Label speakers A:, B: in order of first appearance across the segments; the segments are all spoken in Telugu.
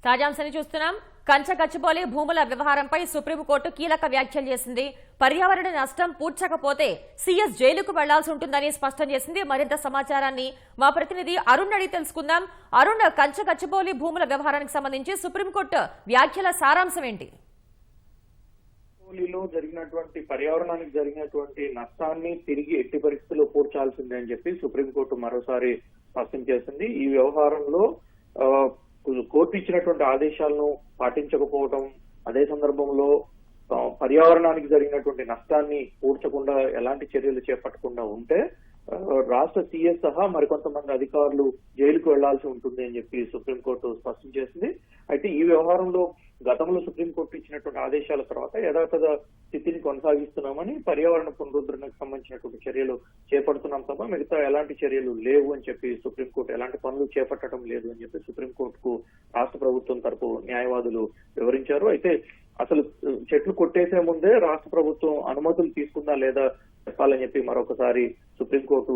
A: తాజాంశాన్ని చూస్తున్నాం. కంచగచ్చిబౌలి భూముల వ్యవహారంపై సుప్రీంకోర్టు కీలక వ్యాఖ్యలు చేసింది. పర్యావరణ నష్టం పూడ్చకపోతే సీఎస్ జైలుకు వెళ్లాల్సి ఉంటుందని స్పష్టం చేసింది. మరింత సమాచారాన్ని మా ప్రతినిధి అరుణ్ అడిగి తెలుసుకుందాం. అరుణ్, కంచగచ్చిబౌలి భూముల వ్యవహారానికి సంబంధించి సుప్రీంకోర్టు వ్యాఖ్యల సారాంశం ఏంటి?
B: లో జరిగినటువంటి పర్యావరణానికి జరిగినటువంటి నష్టాన్ని తిరిగి ఎట్టి పరిస్థితుల్లో పూడ్చాల్సిందే అని చెప్పి సుప్రీంకోర్టు మరోసారి స్పష్టం చేసింది. ఈ వ్యవహారంలో కోర్టు ఇచ్చినటువంటి ఆదేశాలను పాటించకపోవడం, అదే సందర్భంలో పర్యావరణానికి జరిగినటువంటి నష్టాన్ని పూడ్చకుండా ఎలాంటి చర్యలు చేపట్టకుండా ఉంటే రాష్ట్ర సీఎస్ సహా మరికొంతమంది అధికారులు జైలుకు వెళ్లాల్సి ఉంటుంది అని చెప్పి సుప్రీంకోర్టు స్పష్టం చేసింది. అయితే ఈ వ్యవహారంలో గతంలో సుప్రీంకోర్టు ఇచ్చినటువంటి ఆదేశాల తర్వాత యథాతథ స్థితిని కొనసాగిస్తున్నామని, పర్యావరణ పునరుద్ధరణకు సంబంధించినటువంటి చర్యలు చేపడుతున్నాం తప్ప మిగతా ఎలాంటి చర్యలు లేవు అని చెప్పి సుప్రీంకోర్టు ఎలాంటి పనులు చేపట్టడం లేదు అని చెప్పి సుప్రీంకోర్టుకు రాష్ట్ర ప్రభుత్వం తరపు న్యాయవాదులు వివరించారు. అయితే అసలు చెట్లు కొట్టేసే ముందే రాష్ట్ర ప్రభుత్వం అనుమతులు తీసుకుందా లేదా చెప్పాలని చెప్పి మరొకసారి సుప్రీంకోర్టు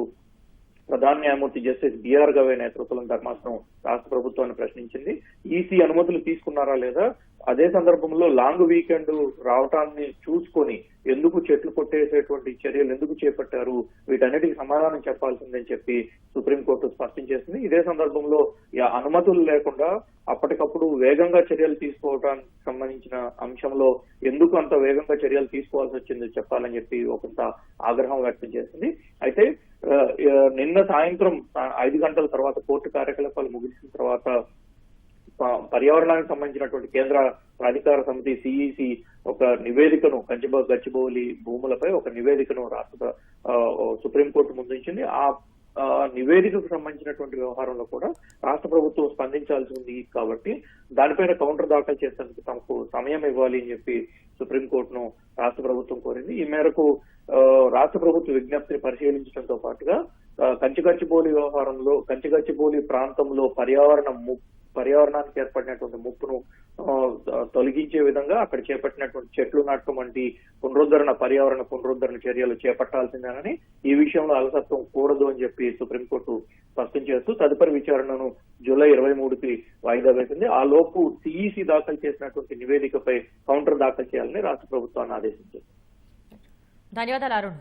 B: ప్రధాన న్యాయమూర్తి జస్టిస్ బిఆర్ గవై నేతృత్వంలోని ధర్మాసనం రాష్ట్ర ప్రభుత్వాన్ని ప్రశ్నించింది. ఈసీ అనుమతులు తీసుకున్నారా లేదా, అదే సందర్భంలో లాంగ్ వీకెండ్ రావటాన్ని చూసుకొని ఎందుకు చెట్లు కొట్టేసేటువంటి చర్యలు ఎందుకు చేపట్టారు, వీటన్నిటికి సమాధానం చెప్పాల్సిందని చెప్పి సుప్రీంకోర్టు స్పష్టం చేసింది. ఇదే సందర్భంలో అనుమతులు లేకుండా అప్పటికప్పుడు వేగంగా చర్యలు తీసుకోవడానికి సంబంధించిన అంశంలో ఎందుకు అంత వేగంగా చర్యలు తీసుకోవాల్సి వచ్చింది చెప్పాలని చెప్పి కొంత ఆగ్రహం వ్యక్తం చేసింది. అయితే నిన్న సాయంత్రం 5 గంటల తర్వాత కోర్టు కార్యకలాపాలు ముగిసిన తర్వాత పర్యావరణానికి సంబంధించినటువంటి కేంద్ర ప్రాధికార సమితి సిఈసి ఒక నివేదికను గచ్చిబౌలి భూములపై ఒక నివేదికను రాష్ట్ర సుప్రీంకోర్టు ముందుంచింది. ఆ నివేదికకు సంబంధించినటువంటి వ్యవహారంలో కూడా రాష్ట్ర ప్రభుత్వం స్పందించాల్సి ఉంది కాబట్టి దానిపైన కౌంటర్ దాఖలు చేసేందుకు తమకు సమయం ఇవ్వాలి అని చెప్పి సుప్రీంకోర్టును రాష్ట్ర ప్రభుత్వం కోరింది. ఈ మేరకు రాష్ట్ర ప్రభుత్వ విజ్ఞప్తిని పరిశీలించడంతో పాటుగా కంచగచ్చిబౌలి వ్యవహారంలో కంచగచ్చిబౌలి ప్రాంతంలో పర్యావరణానికి ఏర్పడినటువంటి ముప్పును తొలగించే విధంగా అక్కడ చేపట్టినటువంటి చెట్లు నాటకం వంటి పర్యావరణ పునరుద్ధరణ చర్యలు చేపట్టాల్సిందేనని, ఈ విషయంలో అలసత్వం కూడదు అని చెప్పి సుప్రీంకోర్టు స్పష్టం చేస్తూ తదుపరి విచారణను జూలై 23కి వాయిదా వేసింది. ఆ లోపు సిఈసి దాఖలు చేసినటువంటి నివేదికపై కౌంటర్ దాఖలు చేయాలని రాష్ట్ర ప్రభుత్వాన్ని ఆదేశించింది.
A: ధన్యవాదాలు అరుణ్.